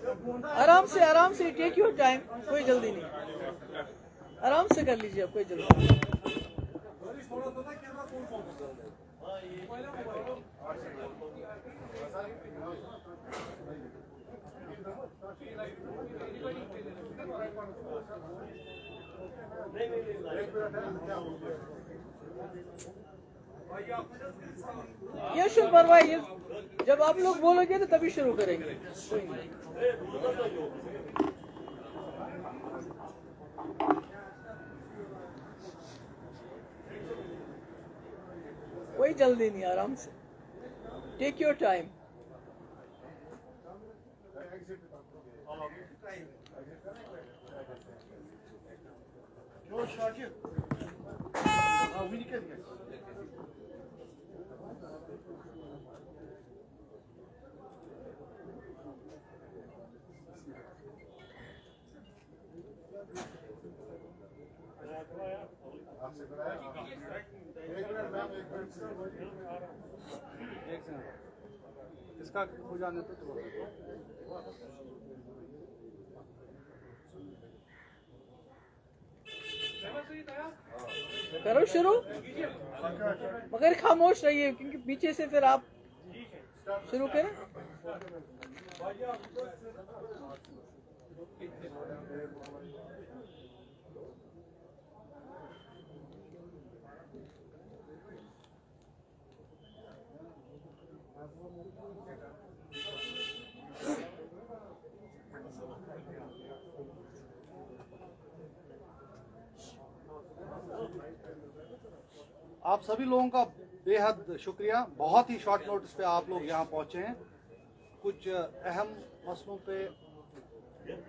आराम से take your time, कोई जल्दी नहीं, आराम से कर लीजिए, कोई जल्दी नहीं। ये शुरू परवाह, जब आप लोग बोलोगे तो तभी शुरू करेंगे, कोई जल्दी नहीं, आराम से टेक योर टाइम। इसका हो जाने तो करो शुरू, मगर खामोश रहिए क्योंकि पीछे से फिर आप शुरू करें। आप सभी लोगों का बेहद शुक्रिया। बहुत ही शॉर्ट नोटिस पे आप लोग यहाँ पहुँचे हैं। कुछ अहम मसलों पे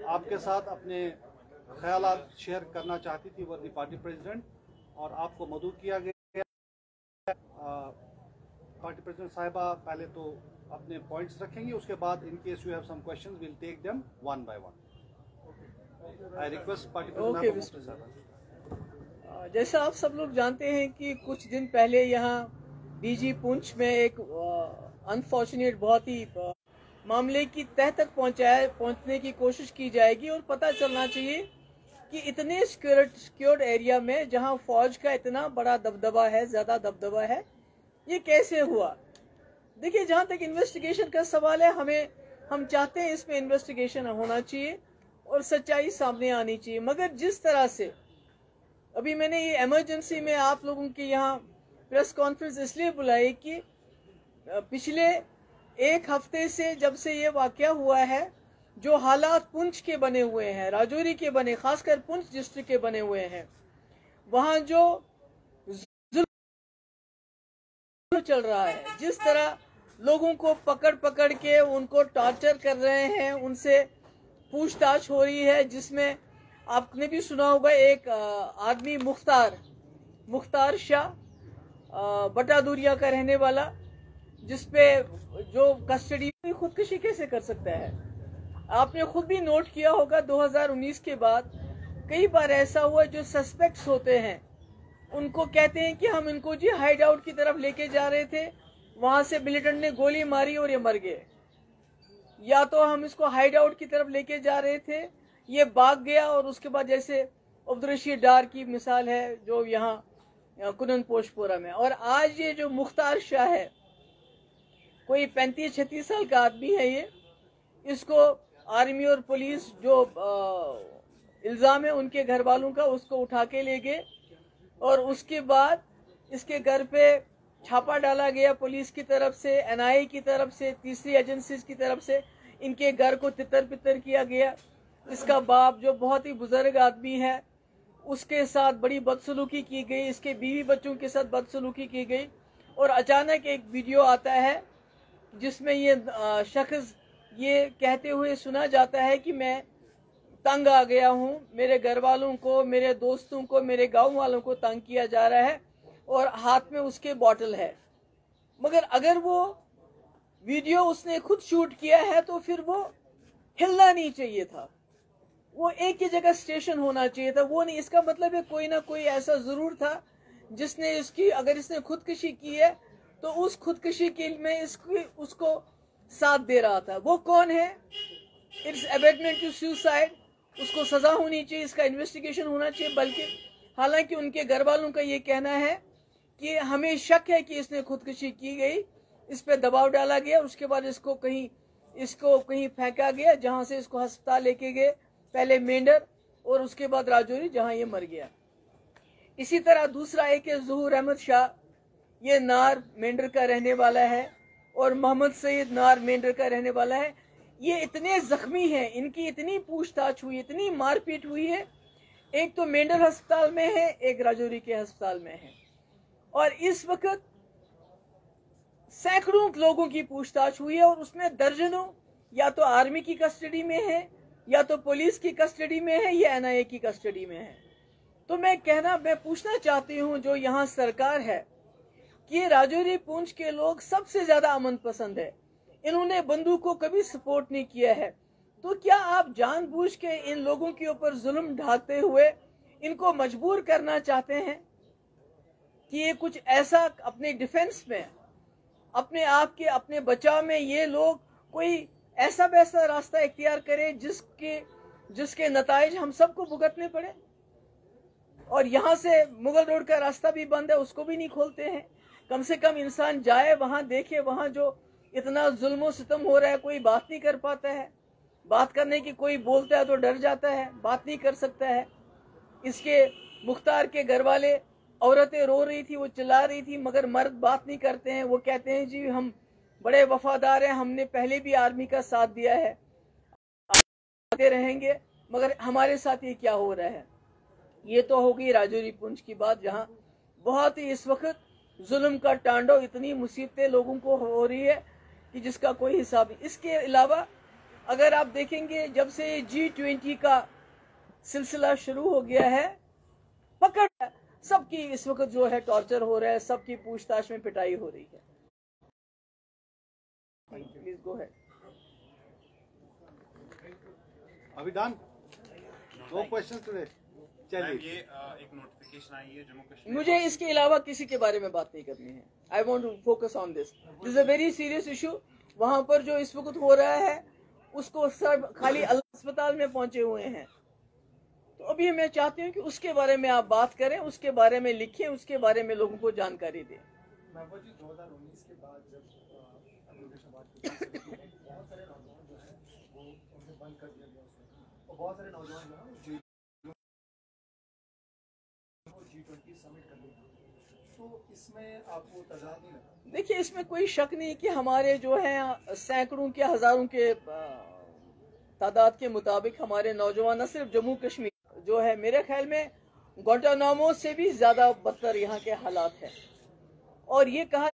आपके साथ अपने ख्यालात शेयर करना चाहती थी वर्दी पार्टी प्रेसिडेंट, और आपको मदऊ किया गया। पार्टी प्रेसिडेंट साहिबा पहले तो अपने पॉइंट्स रखेंगी, उसके बाद in case you have some questions will take them one by one. I request party president साहिबा। जैसा आप सब लोग जानते हैं कि कुछ दिन पहले यहाँ डीजी पुंछ में एक अनफॉर्चुनेट बहुत ही मामले की तह तक पहुंचने की कोशिश की जाएगी, और पता चलना चाहिए कि इतने सिक्योर्ड एरिया में जहां फौज का इतना बड़ा दबदबा है, ज्यादा दबदबा है, ये कैसे हुआ। देखिए, जहां तक इन्वेस्टिगेशन का सवाल है, हम चाहते हैं इसमें इन्वेस्टिगेशन होना चाहिए और सच्चाई सामने आनी चाहिए। मगर जिस तरह से अभी मैंने ये इमरजेंसी में आप लोगों के यहाँ प्रेस कॉन्फ्रेंस इसलिए बुलाई कि पिछले एक हफ्ते से जब से ये वाकया हुआ है, जो हालात पुंछ के बने हुए हैं, राजौरी के बने, खासकर पुंछ डिस्ट्रिक्ट के बने हुए हैं, वहां जो चल रहा है, जिस तरह लोगों को पकड़ पकड़ के उनको टॉर्चर कर रहे हैं, उनसे पूछताछ हो रही है, जिसमें आपने भी सुना होगा एक आदमी मुख्तार शाह बटादूरिया का रहने वाला, जिसपे जो कस्टडी में खुदकुशी कैसे कर सकता है। आपने खुद भी नोट किया होगा 2019 के बाद कई बार ऐसा हुआ, जो सस्पेक्ट्स होते हैं उनको कहते हैं कि हम इनको जी हाइड आउट की तरफ लेके जा रहे थे, वहां से मिलिटेंट ने गोली मारी और ये मर गए, या तो हम इसको हाइड आउट की तरफ लेके जा रहे थे, ये भाग गया, और उसके बाद जैसे अब्दुल रशीद डार की मिसाल है जो यहाँ कुनन पोशपोरा में। और आज ये जो मुख्तार शाह है, कोई 35-36 साल का आदमी है, इसको आर्मी और पुलिस जो इल्जाम है उनके घर वालों का, उसको उठा के ले गए, और उसके बाद इसके घर पे छापा डाला गया पुलिस की तरफ से, एनआईए की तरफ से, तीसरी एजेंसीज की तरफ से। इनके घर को तितर बितर किया गया। इसका बाप जो बहुत ही बुजुर्ग आदमी है, उसके साथ बड़ी बदसलूकी की गई, इसके बीवी बच्चों के साथ बदसलूकी की गई। और अचानक एक वीडियो आता है जिसमें ये शख्स ये कहते हुए सुना जाता है कि मैं तंग आ गया हूँ, मेरे घर वालों को, मेरे दोस्तों को, मेरे गांव वालों को तंग किया जा रहा है, और हाथ में उसके बॉटल है। मगर अगर वो वीडियो उसने खुद शूट किया है तो फिर वो हिलना नहीं चाहिए था, वो एक ही जगह स्टेशन होना चाहिए था, वो नहीं। इसका मतलब है कोई ना कोई ऐसा जरूर था जिसने इसकी, अगर इसने खुदकुशी की है तो उस खुदकुशी के में उसको साथ दे रहा था। वो कौन है? इट्स अबेटमेंट टू सुसाइड, उसको सजा होनी चाहिए, इसका इन्वेस्टिगेशन होना चाहिए। बल्कि हालांकि उनके घर वालों का ये कहना है कि हमें शक है कि इसने खुदकुशी की गई, इस पर दबाव डाला गया, उसके बाद इसको कहीं फेंका गया, जहां से इसको अस्पताल लेके गए, पहले मेंढर और उसके बाद राजौरी, जहां ये मर गया। इसी तरह दूसरा एक है ज़हूर अहमद शाह, ये नार मेंढर का रहने वाला है, और मोहम्मद सईद नार मेंढर का रहने वाला है। ये इतने जख्मी हैं, इनकी इतनी पूछताछ हुई, इतनी मारपीट हुई है, एक तो मेंढर अस्पताल में है, एक राजौरी के अस्पताल में है, और इस वक्त सैकड़ों लोगों की पूछताछ हुई है, और उसमें दर्जनों या तो आर्मी की कस्टडी में है, या तो पुलिस की कस्टडी में है, या NIA की कस्टडी में है। तो मैं पूछना चाहती हूं जो यहाँ सरकार है कि राजौरी पुंछ के लोग सबसे ज्यादा अमन पसंद है, इन्होंने बंदूक को कभी सपोर्ट नहीं किया है, तो क्या आप जानबूझ के इन लोगों के ऊपर जुल्म ढाते हुए इनको मजबूर करना चाहते हैं कि ये कुछ ऐसा अपने डिफेंस में, अपने आप के अपने बचाव में ये लोग कोई ऐसा वैसा रास्ता इख्तियार करें जिसके नताइज हम सबको भुगतने पड़े? और यहाँ से मुगल रोड का रास्ता भी बंद है, उसको भी नहीं खोलते हैं। कम से कम इंसान जाए वहां, देखे वहां जो इतना जुल्म सितम हो रहा है, कोई बात नहीं कर पाता है, बात करने की कोई बोलता है तो डर जाता है, बात नहीं कर सकता है। इसके मुख्तार के घर वाले, औरतें रो रही थी, वो चिल्ला रही थी, मगर मर्द बात नहीं करते हैं। वो कहते हैं जी हम बड़े वफादार हैं, हमने पहले भी आर्मी का साथ दिया है, आते रहेंगे, मगर हमारे साथ ये क्या हो रहा है। ये तो होगी राजौरी पुंछ की बात, जहां बहुत ही इस वक्त जुल्म का तांडव, इतनी मुसीबतें लोगों को हो रही है कि जिसका कोई हिसाब नहीं। इसके अलावा अगर आप देखेंगे, जब से G20 का सिलसिला शुरू हो गया है, पकड़ सबकी इस वक्त जो है टॉर्चर हो रहा है, सबकी पूछताछ में पिटाई हो रही है। Please go ahead. अभी डन, नो क्वेश्चन टुडे। चलिए, ये एक नोटिफिकेशन आई है जम्मू कश्मीर, मुझे इसके अलावा किसी के बारे में बात नहीं करनी है। I want to focus on this is a very serious issue. वहां पर जो इस वक्त हो रहा है उसको सब खाली अस्पताल में पहुंचे हुए हैं, तो अभी मैं चाहती हूँ कि उसके बारे में आप बात करें, उसके बारे में लिखें, उसके बारे में लोगों को जानकारी दें। महबूब जी, 2019 के बाद जब एप्लीकेशन बात की बहुत सारे नौजवान जो है वो उन्हें बंद कर दिया गया उसमें, और बहुत सारे नौजवान जो है G20 समिट कर लिया, तो इसमें आपको तजाद नहीं लगा? देखिए, इसमें कोई शक नहीं कि हमारे जो है सैकड़ों के हजारों के तादाद के मुताबिक हमारे नौजवान, न सिर्फ जम्मू कश्मीर जो है, मेरे ख्याल में ग्वांटानामो से भी ज्यादा बदतर यहाँ के हालात हैं। और ये कहा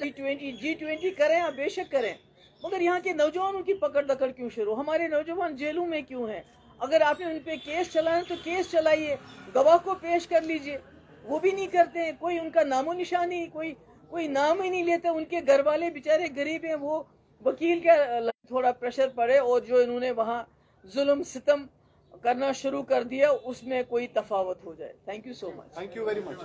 G20 करें, आप बेशक करें, मगर यहाँ के नौजवानों की पकड़ दकड़ क्यों शुरू? हमारे नौजवान जेलों में क्यों हैं? अगर आपने उन पे केस चलाना तो केस चलाइए, गवाह को पेश कर लीजिए, वो भी नहीं करते हैं। कोई उनका नामो निशान नहीं, कोई नाम ही नहीं लेते। उनके घर वाले बेचारे गरीब हैं, वो वकील का थोड़ा प्रेशर पड़े, और जो इन्होंने वहाँ जुल्म सितम करना शुरू कर दिया उसमें कोई तफावत हो जाए। Thank you so much. Thank you very much.